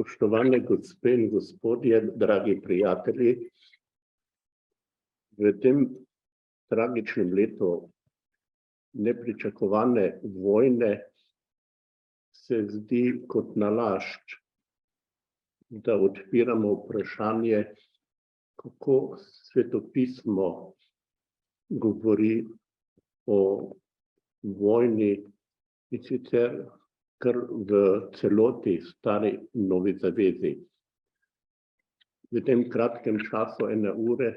Spoštovane gospe in gospodje, dragi prijatelji, v tem tragičnem letu nepričakovane vojne se zdi kot nalašč, da odpiramo vprašanje, kako svetopismo govori o vojni, in sicer kar v celoti stari Novi zavezi. V tem kratkem času 1 ure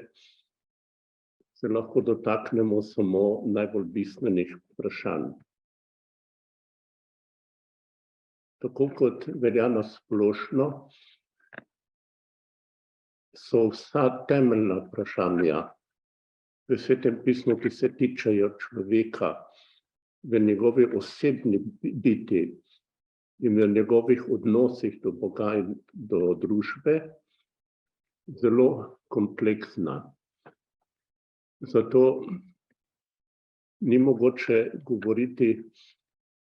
se lahko dotaknemo samo najbolj bistvenih vprašanj. Tako kot velja na splošno, so vsa temeljna vprašanja v Svetem pismu, ki se tičejo človeka v njegovi osebni biti in v njegovih odnosih do Boga in do družbe, zelo kompleksna. Zato ni mogoče govoriti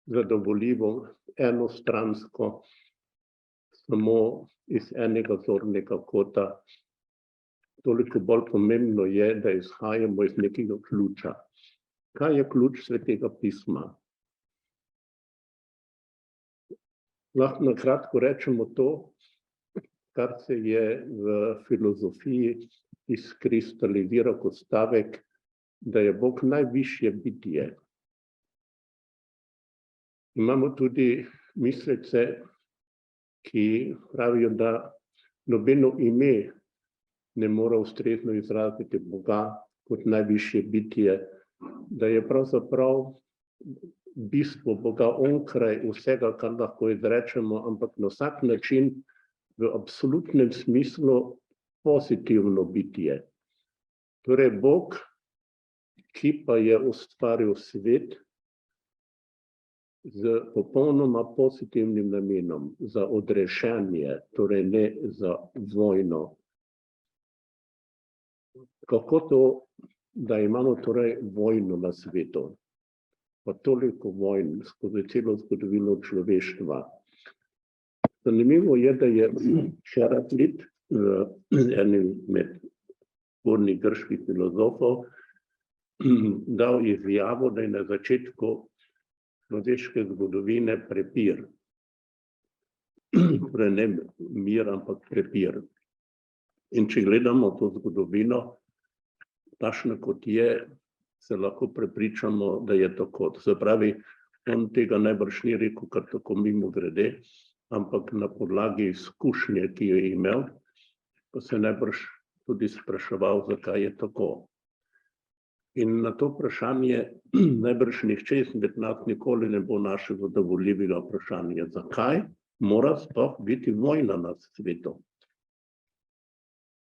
zadovoljivo, enostransko, samo iz enega zornega kota. Toliko bolj pomembno je, da izhajamo iz nekega ključa. Kaj je ključ Svetega pisma? Lahko na kratko rečemo to, kar se je v filozofiji izkristaliziral kot stavek, da je Bog najvišje bitje. Imamo tudi mislice, ki pravijo, da nobeno ime ne more ustrezno izraziti Boga kot najvišje bitje, da je pravzaprav bistvo Boga onkraj vsega, kar lahko izrečemo, ampak na vsak način v absolutnem smislu pozitivno bitje. Torej Bog, ki pa je ustvaril svet z popolnoma pozitivnim namenom, za odrešenje, torej ne za vojno. Kako to, da imamo torej vojno na svetu? Pa toliko vojn skozi celo zgodovino človeštva. Zanimivo je, da je Heraklit, enim med zgodnjih grških filozofov, dal izjavo, da je na začetku človeške zgodovine prepir. Torej ne mir, ampak prepir. In če gledamo to zgodovino, takšna kot je, se lahko prepričamo, da je tako. Se pravi, on tega najbrž ni rekel kar tako mimogrede, ampak na podlagi izkušnje, ki jo je imel, pa se najbrž tudi spraševal, zakaj je tako. In na to vprašanje najbrž nihče izmed nas nikoli ne bo našel zadovoljivega vprašanja. Zakaj mora sploh biti vojna na svetu,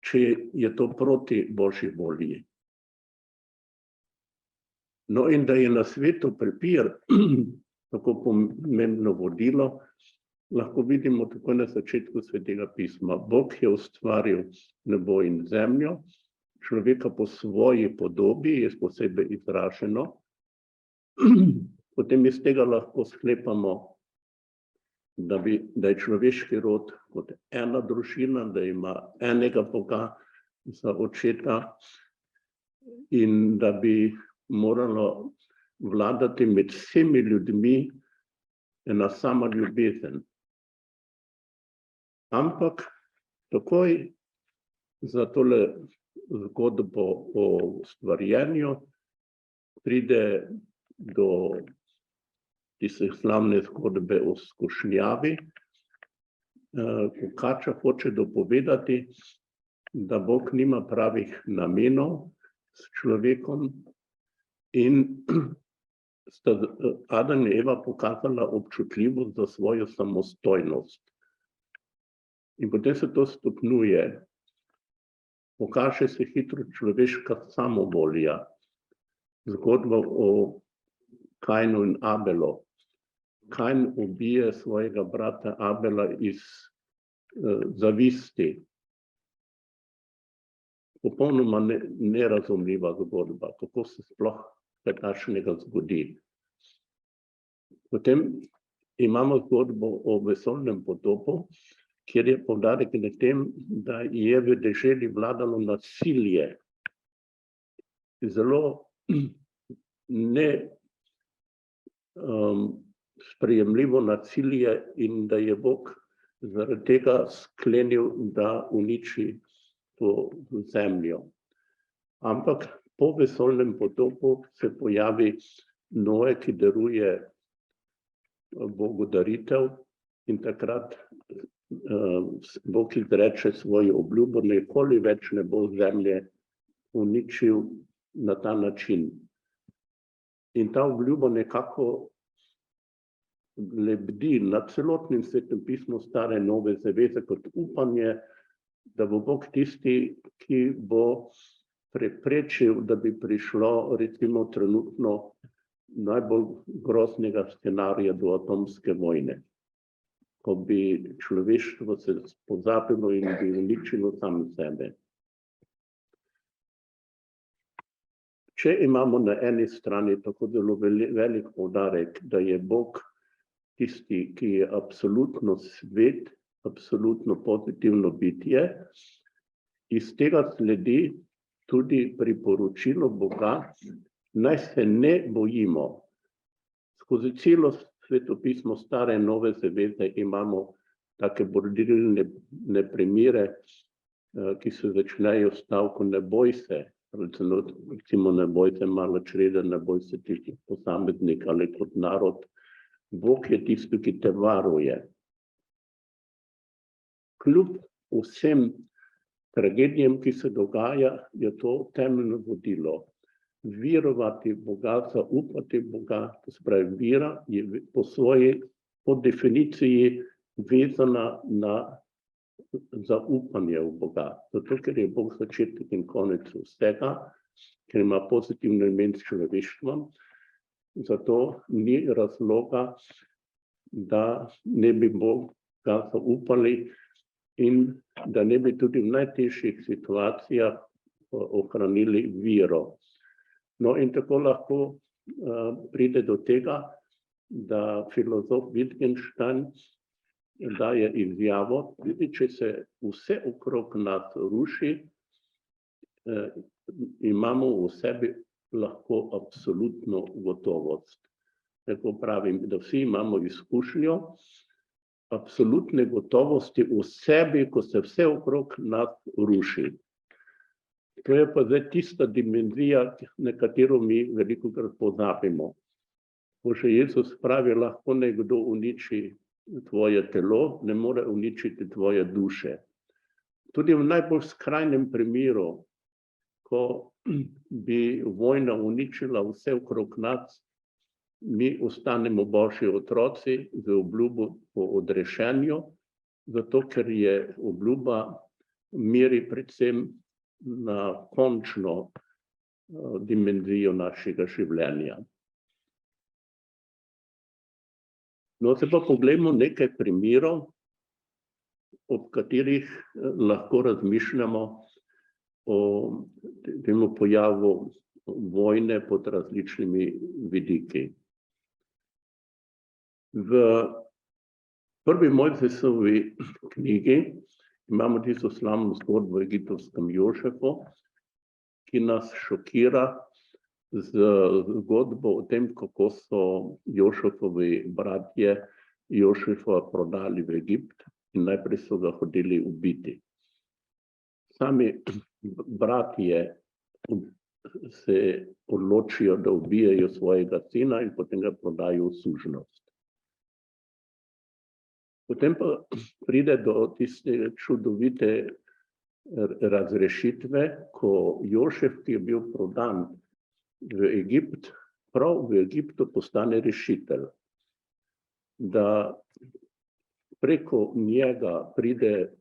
če je to proti Božji volji? No, in da je na svetu prepir tako pomembno vodilo, lahko vidimo takoj na začetku Svetega pisma. Bog je ustvaril nebo in zemljo, človeka po svoji podobi, je posebej izraženo. Potem iz tega lahko sklepamo, da je človeški rod kot ena družina, da ima enega Boga za očeta in da bi moralo vladati med vsemi ljudmi ena sama ljubezen. Ampak takoj za tole zgodbo o ustvarjenju pride do tiste slavne zgodbe o skušnjavi. Kača hoče dopovedati, da Bog nima pravih namenov s človekom, in sta Adam in Eva pokazala občutljivost za svojo samostojnost. In potem se to stopnjuje. Pokaže se hitro človeška samovolja. Zgodba o Kainu in Abelu. Kain ubije svojega brata Abela iz zavisti. Popolnoma nerazumljiva zgodba, kako se sploh kaj takšnega zgodi. Potem imamo zgodbo o vesoljnem potopu, kjer je poudarek na tem, da je v deželi vladalo nasilje, zelo sprejemljivo nasilje in da je Bog zaradi tega sklenil, da uniči to zemljo. Ampak po vesoljnem potopu se pojavi Noe, ki daruje Bogu daritev in takrat Bog izreče svojo obljubo, nikoli več ne bo zemlje uničil na ta način. In ta obljuba nekako lebdi nad celotnim Svetim pismom Stare Nove zaveze kot upanje, da bo Bog tisti, ki bo preprečil, da bi prišlo recimo trenutno najbolj groznega scenarija do atomske vojne, ko bi človeštvo se pozabilo in bi uničilo samo sebe. Če imamo na eni strani tako zelo velik poudarek, da je Bog tisti, ki je absolutno svet, absolutno pozitivno bitje, iz tega sledi tudi priporočilo Boga, naj se ne bojimo. Skozi celo svetopismo Stare Nove zaveze imamo take borilne primere, ki se začnejo s stavkom ne boj se, recimo ne boj se malo črede, ne boj se tisti posameznik ali kot narod. Bog je tisti, ki te varuje. Kljub vsem tragedijam, ki se dogaja, je to temeljno vodilo. Verovati Boga, zaupati Boga, to se pravi, vera je po definiciji vezana na zaupanje v Boga. Zato, ker je Bog začetek in konec vsega, ker ima pozitivno imen s človeštvom, zato ni razloga, da ne bi Boga zaupali in da ne bi tudi v najtežjih situacijah ohranili vero. No in tako lahko pride do tega, da filozof Wittgenstein daje izjavo, tudi če se vse okrog nas ruši, imamo v sebi lahko absolutno gotovost. Tako pravim, da vsi imamo izkušnjo absolutne gotovosti v sebi, ko se vse okrog nas ruši. To je pa zdaj tista dimenzija, na katero mi velikokrat pozabimo. Ko že Jezus pravi, lahko nekdo uniči tvoje telo, ne more uničiti tvoje duše. Tudi v najbolj skrajnem primeru, ko bi vojna uničila vse okrog nas, mi ostanemo Božji otroci z obljubo o odrešenju, zato ker je obljuba meri predvsem na končno dimenzijo našega življenja. No, se pa poglejmo nekaj primerov, ob katerih lahko razmišljamo o temu pojavu vojne pod različnimi vidiki. V prvi Mojzesovi knjigi imamo tisto slavno zgodbo o egiptovskem Jožefu, ki nas šokira z zgodbo o tem, kako so Jožefovi bratje Jožefa prodali v Egipt in najprej so ga hodili ubiti. Sami bratje se odločijo, da ubijejo svojega sina in potem ga prodajo v sužnost. Potem pa pride do tiste čudovite razrešitve, ko Jožef, ki je bil prodan v Egipt, prav v Egiptu postane rešitelj. Da preko njega pride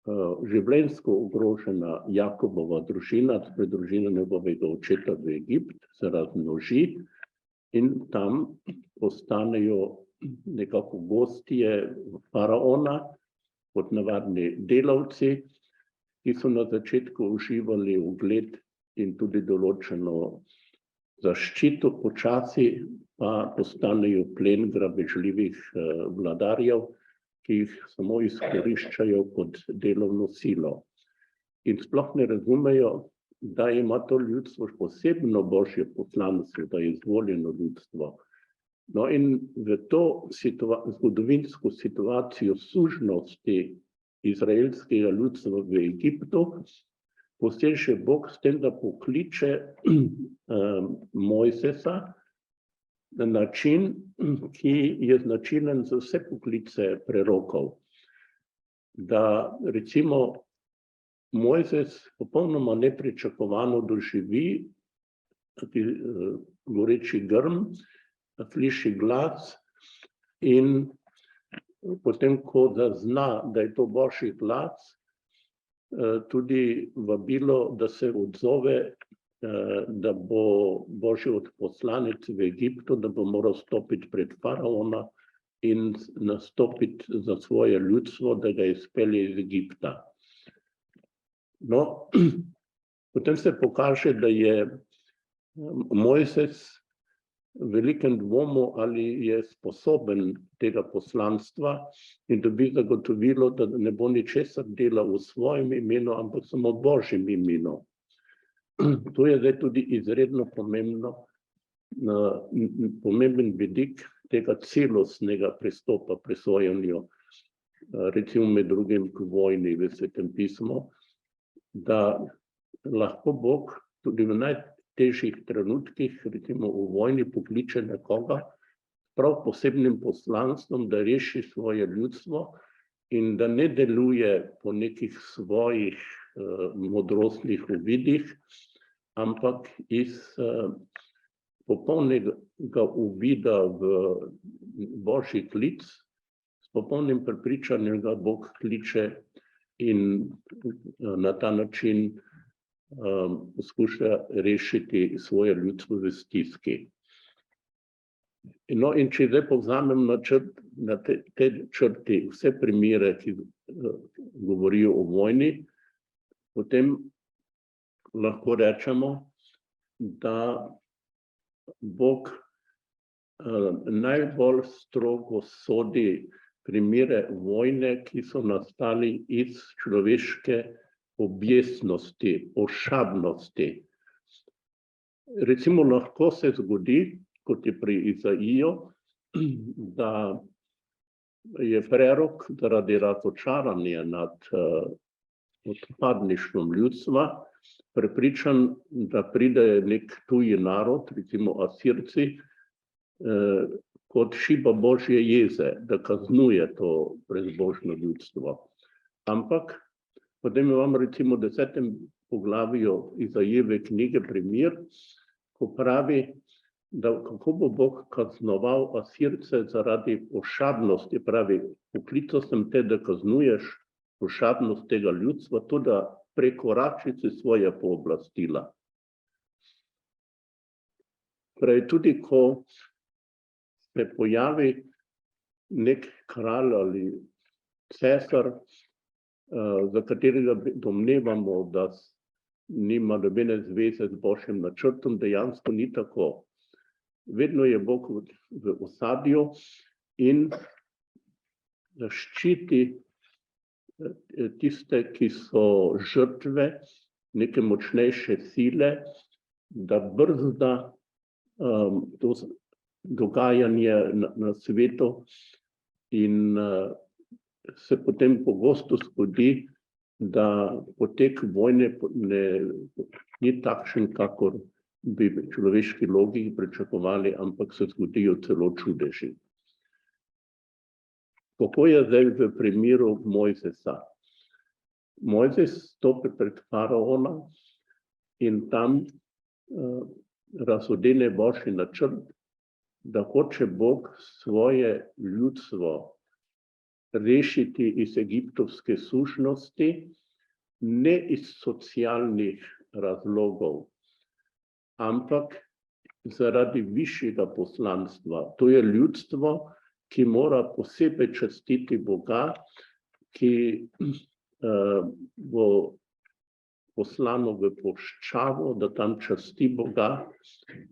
življenjsko ogrožena Jakobova družina, torej družina njegovega očeta v Egipt, se razmnoži in tam postanejo nekako gostje faraona, kot navadni delavci, ki so na začetku uživali ugled in tudi določeno zaščito, počasi pa postanejo plen grabežljivih vladarjev ki jih samo izkoriščajo kot delovno silo. In sploh ne razumejo, da ima to ljudstvo posebno božje poslanstvo, da je izvoljeno ljudstvo. No in v to zgodovinsko situacijo sužnosti izraelskega ljudstva v Egiptu poseže Bog s tem, da pokliče Mojsesa na način, ki je značilen za vse poklice prerokov. Da recimo Mojses popolnoma nepričakovano doživi goreči grm, sliši glas in potem, ko zazna, da je to božji glas, tudi vabilo, da se odzove, da bo božji odposlanec v Egiptu, da bo moral stopiti pred faraona in nastopiti za svoje ljudstvo, da ga izpelje iz Egipta. No, potem se pokaže, da je Mojses v velikem dvomu, ali je sposoben tega poslanstva in dobi zagotovilo, da ne bo ničesar delal v svojem imenu, ampak samo v božjem imenu. To je zdaj tudi izredno pomemben vidik tega celostnega pristopa pri sojenju, recimo med drugim k vojni v Svetem pismu, da lahko Bog tudi v najtežjih trenutkih, recimo v vojni, pokliče nekoga prav posebnim poslanstvom, da reši svoje ljudstvo in da ne deluje po nekih svojih modrostnih uvidih, ampak iz popolnega uvida v božji klic, s popolnim prepričanjem ga Bog kliče in na ta način poskuša rešiti svoje ljudstvo v stiski. No, in če zdaj povzamem na te črti vse primere, ki govorijo o vojni, potem lahko rečemo, da Bog najbolj strogo sodi primere vojne, ki so nastali iz človeške objesnosti, ošabnosti. Recimo lahko se zgodi, kot je pri Izaiju, da je prerok zaradi razočaranja nad odpadništvom ljudstva prepričan, da pride nek tuji narod, recimo Asirci, kot šiba božje jeze, da kaznuje to brezbožno ljudstvo. Ampak potem imamo recimo v 10. poglavju Izajeve knjige primer, ko pravi, da kako bo Bog kaznoval Asirce zaradi ošabnosti, pravi, poklical sem te, da kaznuješ ošabnost tega ljudstva, to da prekoračici svoje pooblastila. Pravi, tudi ko se pojavi nek kralj ali cesar, za katerega domnevamo, da nima nobene zveze z božjim načrtom, dejansko ni tako. Vedno je Bog v osadju in ščiti tiste, ki so žrtve neke močnejše sile, da brzda to dogajanje na svetu in se potem pogosto zgodi, da potek vojne ni takšen, kakor bi človeški logiki pričakovali, ampak se zgodijo celo čudeži. Kako je zdaj v primeru Mojsesa? Mojses stopi pred faraona in tam razodene božji načrt, da hoče Bog svoje ljudstvo rešiti iz egiptovske sužnosti, ne iz socialnih razlogov, ampak zaradi višjega poslanstva. To je ljudstvo, ki mora posebej častiti Boga, ki bo poslano v puščavo, da tam časti Boga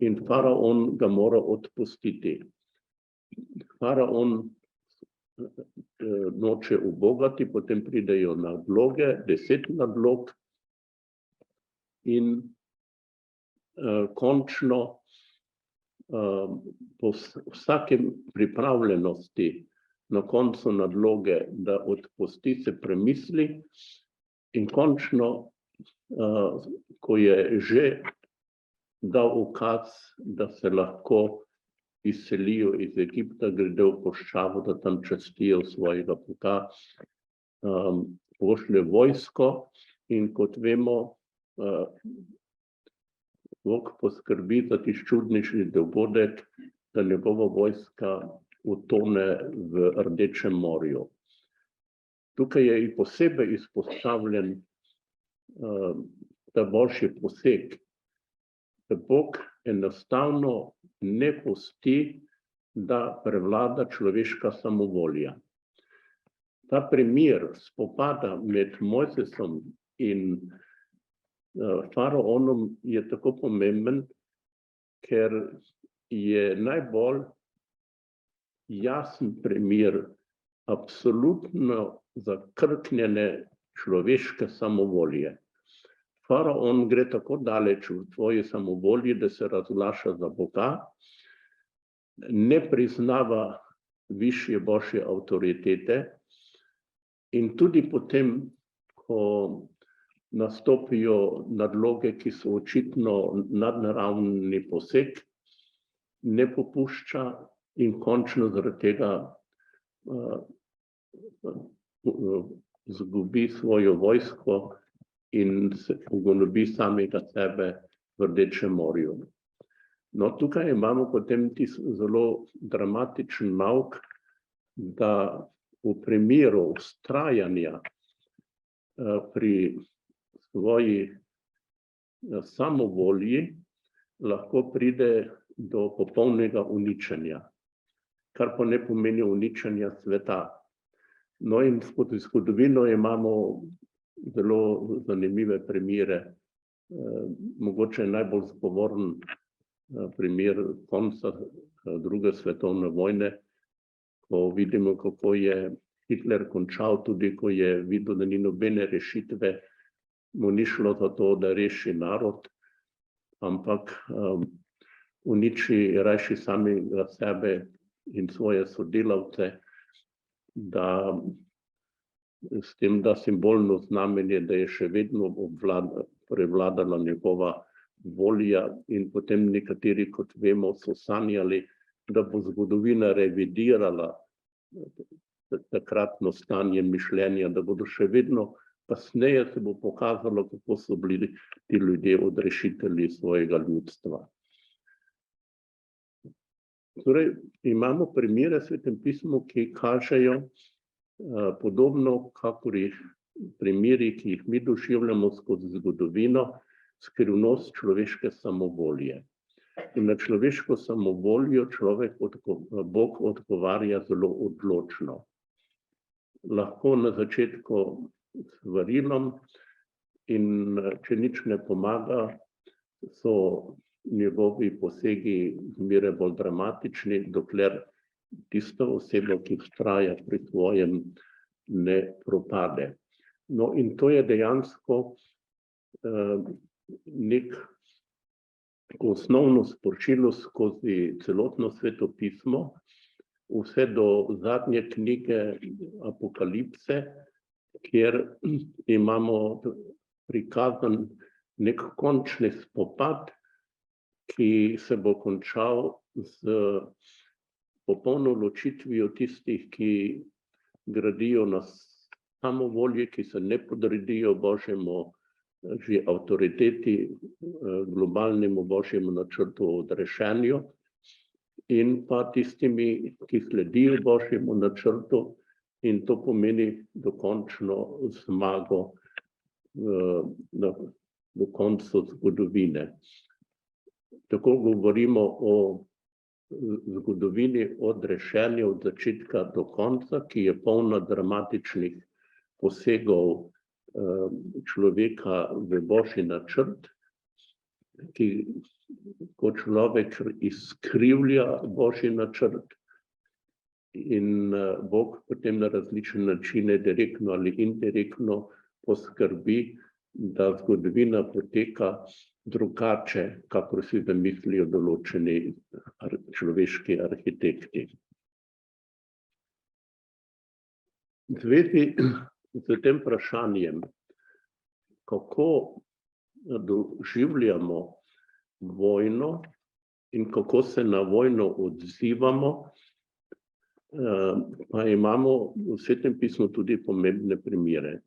in faraon ga mora odpustiti. Faraon noče ubogati, potem pridejo nadloge, 10 nadlog in končno po vsakem pripravljenosti na koncu nadloge, da odpusti, se premisli in končno, ko je že dal ukaz, da se lahko izselijo iz Egipta, gredo v puščavo, da tam častijo svojega Boga, pošlje vojsko in kot vemo, Bog poskrbi za tisti čudnejši dogodek, da njegova vojska utone v Rdečem morju. Tukaj je posebej izpostavljen ta božji poseg, da Bog enostavno ne pusti, da prevlada človeška samovolja. Ta primer spopada med Mojzesom in faraonom je tako pomemben, ker je najbolj jasen primer absolutno zakrknjene človeške samovolje. Faraon gre tako daleč v svoji samovolji, da se razglaša za Boga, ne priznava višje božje avtoritete in tudi potem, ko nastopijo nadloge, ki so očitno nadnaravni poseg, ne popušča in končno zaradi tega zgubi svojo vojsko in se ugonobi samega sebe v Rdečem morju. No, tukaj imamo potem zelo dramatičen nauk, da v primeru vztrajanja pri svoji samovolji lahko pride do popolnega uničenja, kar pa ne pomeni uničenja sveta. No in skozi zgodovino imamo zelo zanimive primere, mogoče najbolj zgovoren primer konca druge svetovne vojne, ko vidimo, kako je Hitler končal, tudi ko je videl, da ni nobene rešitve, mu ni šlo za to, da reši narod, ampak uniči rajši samega sebe in svoje sodelavce, da s tem, da simbolno znamenje, da je še vedno prevladala njegova volja in potem nekateri, kot vemo, so sanjali, da bo zgodovina revidirala takratno stanje mišljenja, da bodo še vedno kasneje se bo pokazalo, kako so bili ti ljudje odrešitelji svojega ljudstva. Torej, imamo primere v Svetem pismu, ki kažejo podobno, kakor primeri, ki jih mi doživljamo skozi zgodovino, skrivnost človeške samovolje. In na človeško samovoljo Bog odgovarja zelo odločno. Lahko na začetku s varilom in če nič ne pomaga, so njegovi posegi zmeraj bolj dramatični, dokler tista oseba, ki vztraja pri svojem, ne propade. No in to je dejansko nek osnovno sporočilo skozi celotno Sveto pismo, vse do zadnje knjige Apokalipse, kjer imamo prikazan nek končni spopad, ki se bo končal z popolno ločitvijo tistih, ki gradijo na samovolji, ki se ne podredijo Božjemu že avtoriteti, globalnemu Božjemu načrtu o odrešenju, in pa tistimi, ki sledijo Božjemu načrtu, in to pomeni dokončno zmago do konca zgodovine. Tako govorimo o zgodovini odrešenja od začetka do konca, ki je polna dramatičnih posegov človeka v Božji načrt, ki kot človek izkrivlja Božji načrt in Bog potem na različne načine, direktno ali indirektno, poskrbi, da zgodovina poteka drugače, kakor si zamislijo določeni človeški arhitekti. V zvezi z tem vprašanjem, kako doživljamo vojno in kako se na vojno odzivamo, pa imamo v Svetem pismu tudi pomembne primere.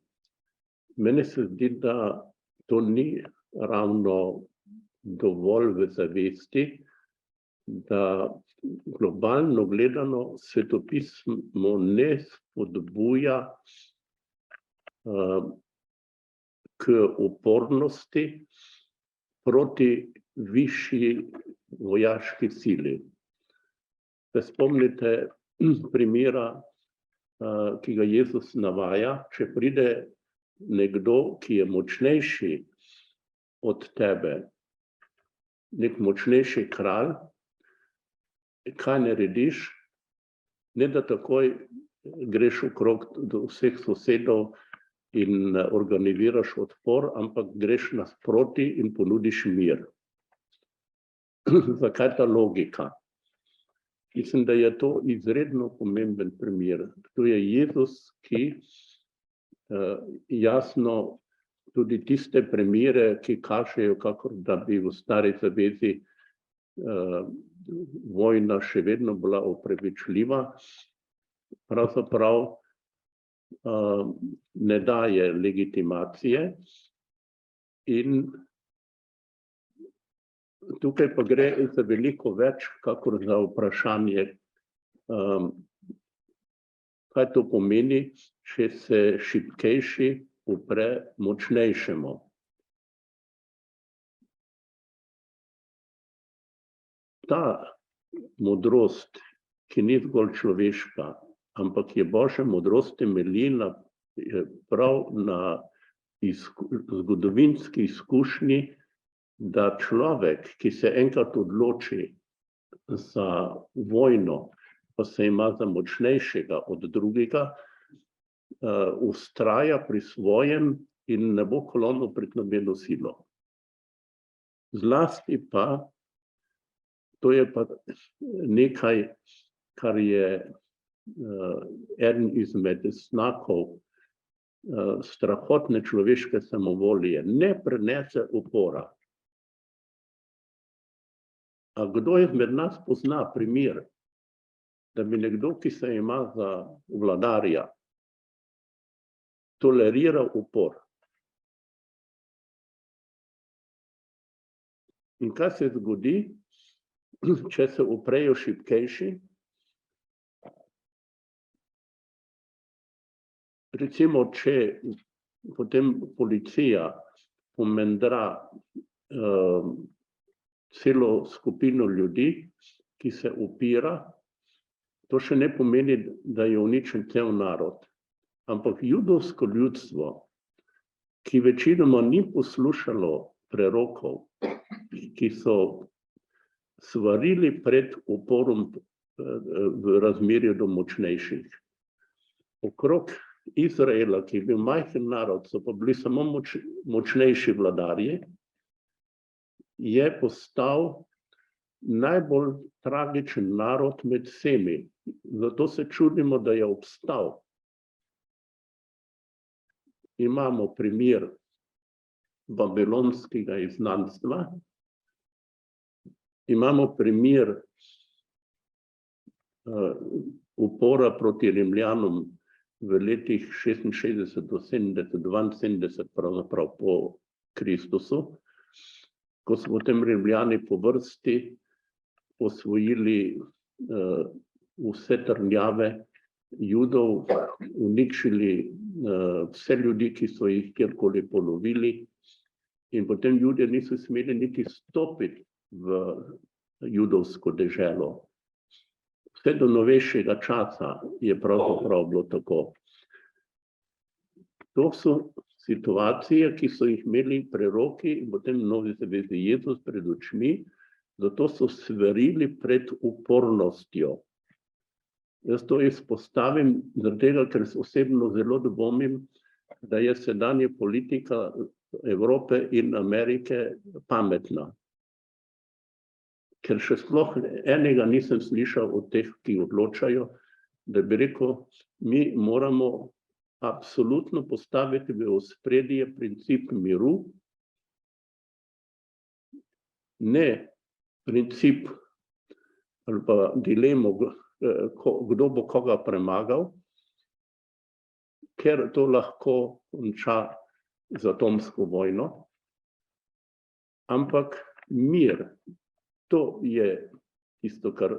Meni se zdi, da to ni ravno dovolj v zavesti, da globalno gledano svetopismo ne spodbuja k upornosti proti višji vojaški sili. Se spomnite primera, ki ga Jezus navaja, če pride nekdo, ki je močnejši od tebe, nek močnejši kralj, kaj narediš? Ne da takoj greš okrog do vseh sosedov in organiziraš odpor, ampak greš nasproti in ponudiš mir. Zakaj ta logika? Mislim, da je to izredno pomemben primer. To je Jezus, ki jasno tudi tiste primere, ki kažejo, kakor da bi v stari zavezi vojna še vedno bila opravičljiva, pravzaprav ne daje legitimacije. In tukaj pa gre za veliko več, kakor za vprašanje, kaj to pomeni, če se šibkejši upre močnejšemu. Ta modrost, ki ni zgolj človeška, ampak je Božja modrost temeljila prav na zgodovinski izkušnji, da človek, ki se enkrat odloči za vojno, pa se ima za močnejšega od drugega, vztraja pri svojem in ne bo klonil pred nobeno silo. Zlasti pa, to je pa nekaj, kar je eden izmed znakov strahotne človeške samovolje, ne prenese upora. A kdo izmed nas pozna primer, da bi nekdo, ki se ima za vladarja, toleriral upor? In kaj se zgodi, če se uprejo šibkejši? Recimo, če potem policija pomendra celo skupino ljudi, ki se upira, to še ne pomeni, da je uničen cel narod. Ampak judovsko ljudstvo, ki večinoma ni poslušalo prerokov, ki so svarili pred uporom v razmerju do močnejših. Okrog Izraela, ki je bil majhen narod, so pa bili samo močnejši vladarji, je postal najbolj tragičen narod med vsemi. Zato se čudimo, da je obstal. Imamo primer babilonskega izgnanstva, imamo primer upora proti Rimljanom v letih 66 do 70, 72 pravzaprav po Kristusu, ko so potem Rimljani po vrsti osvojili vse trdnjave Judov, uničili vse ljudi, ki so jih kjerkoli polovili, in potem Judje niso smeli niti stopiti v judovsko deželo. Vse do novejšega časa je pravzaprav bilo tako. To so situacije, ki so jih imeli preroki in potem Novi zavezi Jezus pred očmi, zato so svarili pred upornostjo. Jaz to izpostavim, zaradi tega, ker osebno zelo dvomim, da je sedanja politika Evrope in Amerike pametna. Ker še sploh enega nisem slišal od teh, ki odločajo, da bi rekel, mi moramo absolutno postaviti v ospredje princip miru, ne princip ali pa dilemo, kdo bo koga premagal, ker to lahko konča z atomsko vojno, ampak mir, to je tisto, kar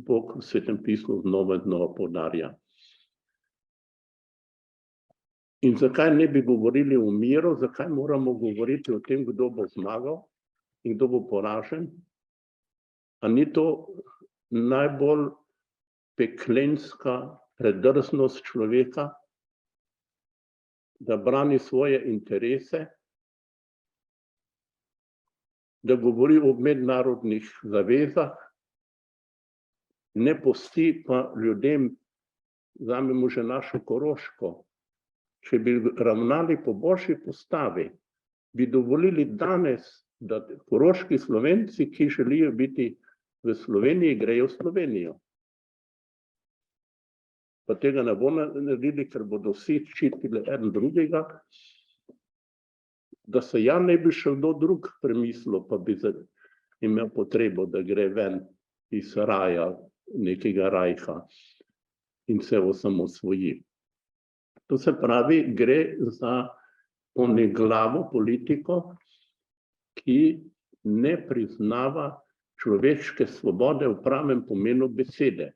Bog v Svetem pismu znova in znova poudarja. In zakaj ne bi govorili o miru, zakaj moramo govoriti o tem, kdo bo zmagal in kdo bo poražen? A ni to najbolj peklenska predrznost človeka, da brani svoje interese, da govori o mednarodnih zavezah, ne pusti pa ljudem, vzamemo že našo Koroško, če bi ravnali po božji postavi, bi dovolili danes, da koroški Slovenci, ki želijo biti v Sloveniji, grejo v Slovenijo. Pa tega ne bomo naredili, ker bodo vsi ščitili eden drugega, da se ja ne bi še kdo drug premislil, pa bi imel potrebo, da gre ven iz raja, nekega rajha in se osamosvoji. To se pravi, gre za oneglavo politiko, ki ne priznava človeške svobode v pravem pomenu besede.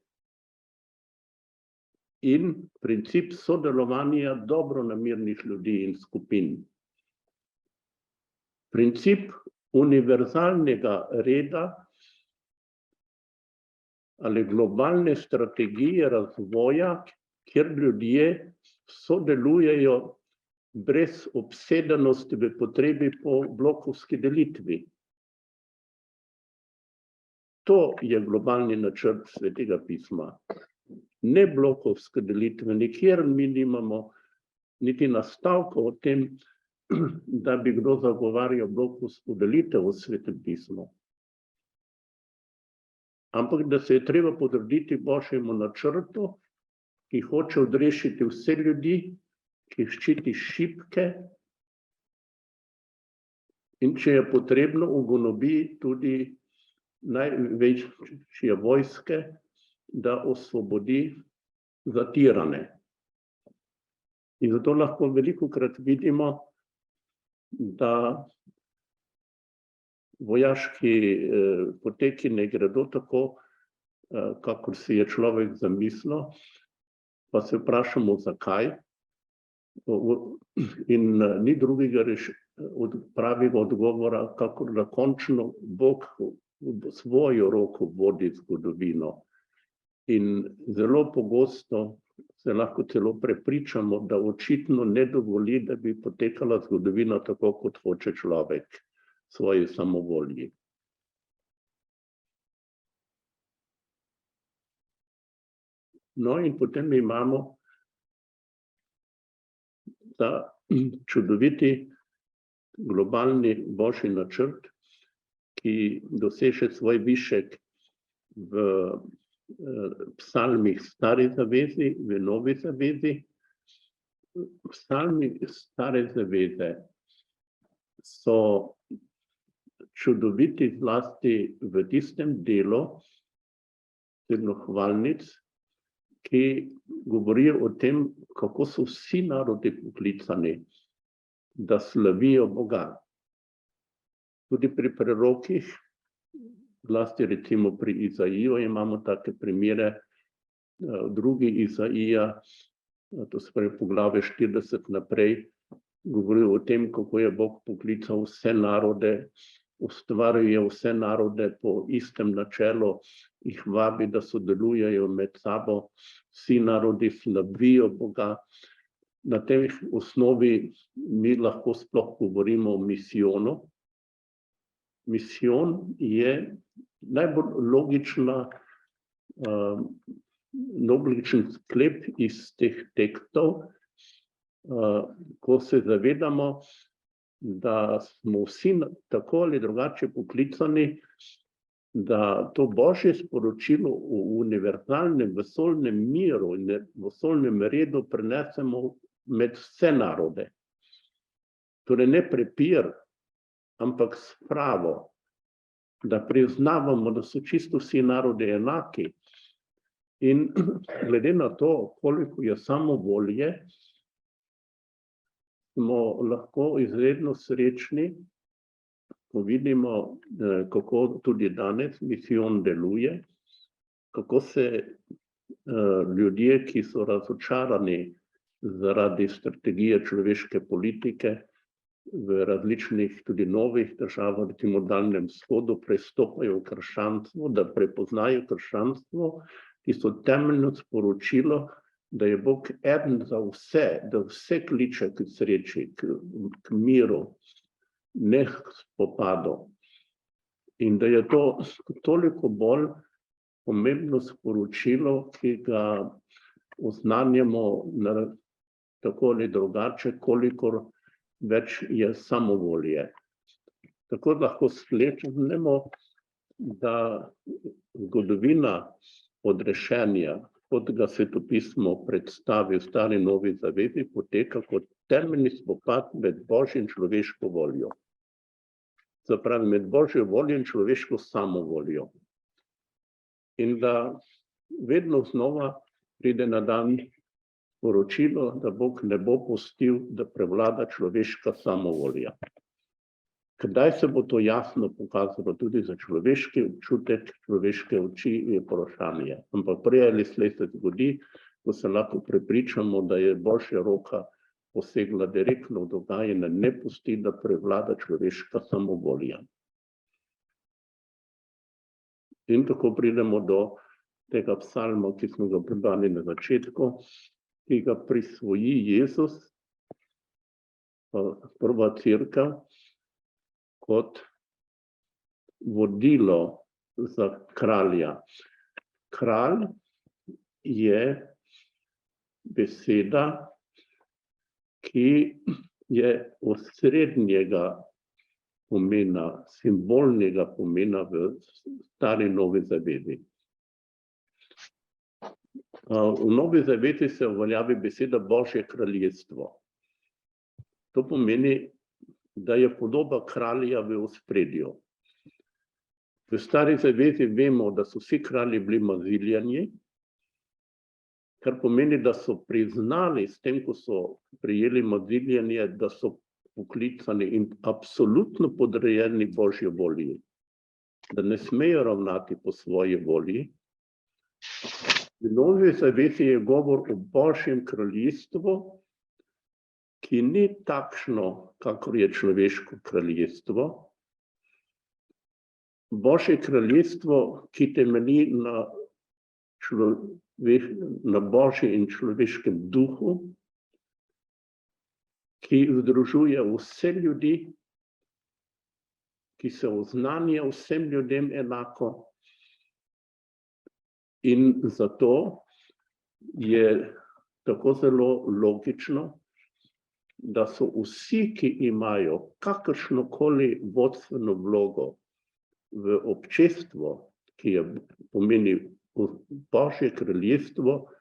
In princip sodelovanja dobronamernih ljudi in skupin. Princip univerzalnega reda ali globalne strategije razvoja, kjer ljudje sodelujejo brez obsedenosti v potrebi po blokovski delitvi. To je globalni načrt Svetega pisma. Ne blokovske delitve, nikjer mi nimamo niti nastavka o tem, da bi kdo zagovarjal blokovsko delitev v Svetem pismu. Ampak da se je treba podrediti božjemu načrtu, ki hoče odrešiti vse ljudi, ki ščiti šibke in če je potrebno, ugonobi tudi največje vojske, da osvobodi zatirane. In zato lahko velikokrat vidimo, da vojaški poteki ne gredo tako, kakor si je človek zamislil, pa se vprašamo, zakaj. In ni drugega pravega odgovora, kakor da končno Bog v svojo roko vodi zgodovino. In zelo pogosto se lahko celo prepričamo, da očitno ne dovoli, da bi potekala zgodovina tako, kot hoče človek, svoji samovolji. No in potem imamo ta čudoviti globalni božji načrt, ki doseže svoj višek v psalmih Stari zavezi, v Novi zavezi. Psalmi Stare zaveze so čudoviti zlasti v tistem delu hvalnic, ki govorijo o tem, kako so vsi narodi poklicani, da slavijo Boga. Tudi pri prerokih, zlasti recimo pri Izaiju, imamo take primere, drugi Izaija, to se pravi poglavje 40 naprej, govori o tem, kako je Bog poklical vse narode, ustvaril vse narode po istem načelu, jih vabi, da sodelujejo med sabo, vsi narodi slavijo Boga. Na tej osnovi mi lahko sploh govorimo o misijonu. Misijon je najbolj logična logičen sklep iz teh tekstov, ko se zavedamo, da smo vsi tako ali drugače poklicani, da to Božje sporočilo o univerzalnem vesoljnem miru in vesoljnem redu prenesemo med vse narode. Torej ne prepir, ampak spravo, da priznavamo, da so čisto vsi narodi enaki. In glede na to, koliko je samovolje, smo lahko izredno srečni, ko vidimo, kako tudi danes misijon deluje, kako se ljudje, ki so razočarani zaradi strategije človeške politike v različnih tudi novih državah, recimo Daljnem vzhodu, prestopajo v krščanstvo, da prepoznajo krščanstvo, ki so temeljno sporočilo, da je Bog eden za vse, da vse kliče k sreči, k miru, ne k spopadu. In da je to toliko bolj pomembno sporočilo, ki ga oznanjamo tako ali drugače, kolikor več je samovolje. Tako lahko sklepamo, da zgodovina odrešenja, kot ga svetopismo predstavi v Stari in Novi zavezi, poteka kot temeljni spopad med Božjo in človeško voljo. Se pravi, med Božjo voljo in človeško samovoljo. In da vedno znova pride na dan sporočilo, da Bog ne bo pustil, da prevlada človeška samovolja. Kdaj se bo to jasno pokazalo tudi za človeški občutek, človeške oči, je vprašanje. Ampak prej ali slej se zgodi, ko se lahko prepričamo, da je Božja roka posegla direktno v dogajanje, ne pusti, da prevlada človeška samovolja. In tako pridemo do tega psalma, ki smo ga prebrali na začetku, ki ga prisvoji Jezus, prva cerkev, kot vodilo za kralja. Kralj je beseda, ki je osrednjega pomena, simbolnega pomena v Stari in Novi zavezi. V Novi zavezi se uveljavi beseda Božje kraljestvo. To pomeni, da je podoba kralja v ospredju. V Stari zavezi vemo, da so vsi kralji bili Maziljani, kar pomeni, da so priznali s tem, ko so prijeli Maziljanje, da so poklicani in absolutno podrejeni Božji volji, da ne smejo ravnati po svoji volji. V Novi zavezi je govor o Božjem kraljestvu, ki ni takšno, kakor je človeško kraljestvo. Božje kraljestvo, ki temelji na Božjem in človeškem duhu, ki združuje vse ljudi, ki se oznanja vsem ljudem enako. In zato je tako zelo logično, da so vsi, ki imajo kakršnokoli vodstveno vlogo v občestvu, ki pomeni Božje kraljestvo,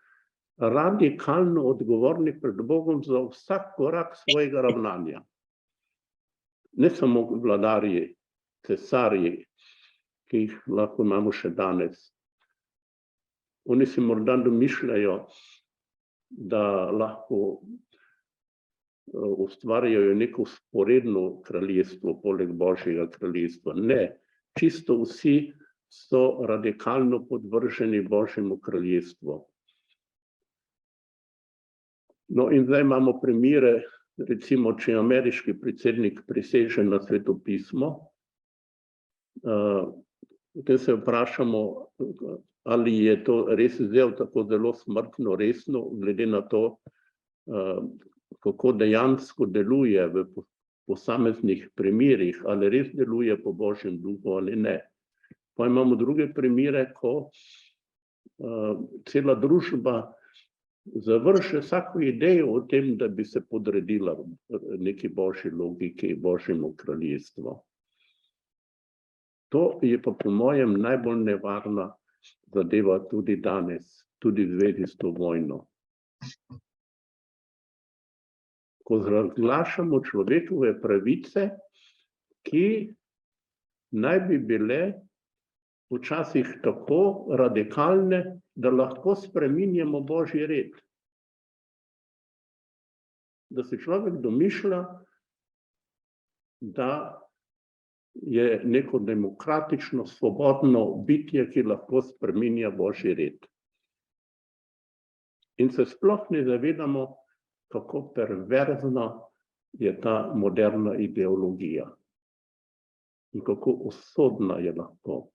radikalno odgovorni pred Bogom za vsak korak svojega ravnanja. Ne samo vladarji, cesarji, ki jih lahko imamo še danes. Oni si morda domišljajo, da lahko ustvarjajo neko sporedno kraljestvo poleg Božjega kraljestva. Ne, čisto vsi so radikalno podvrženi Božjemu kraljestvu. No in zdaj imamo primere, recimo, če ameriški predsednik priseže na svetopismo, potem se vprašamo, ali je to res vzel tako zelo smrtno resno, glede na to, kako dejansko deluje v posameznih primerih, ali res deluje po Božjem duhu ali ne. Pa imamo druge primere, ko cela družba završi vsako idejo o tem, da bi se podredila neki božji logiki, božjemu kraljestvu. To je pa po mojem najbolj nevarna zadeva tudi danes, tudi v zvezi s to vojno. Ko razglašamo človekove pravice, ki naj bi bile včasih tako radikalne, da lahko spreminjamo božji red. Da si človek domišlja, da je neko demokratično, svobodno bitje, ki lahko spreminja božji red. In se sploh ne zavedamo, kako perverzna je ta moderna ideologija in kako usodna je lahko.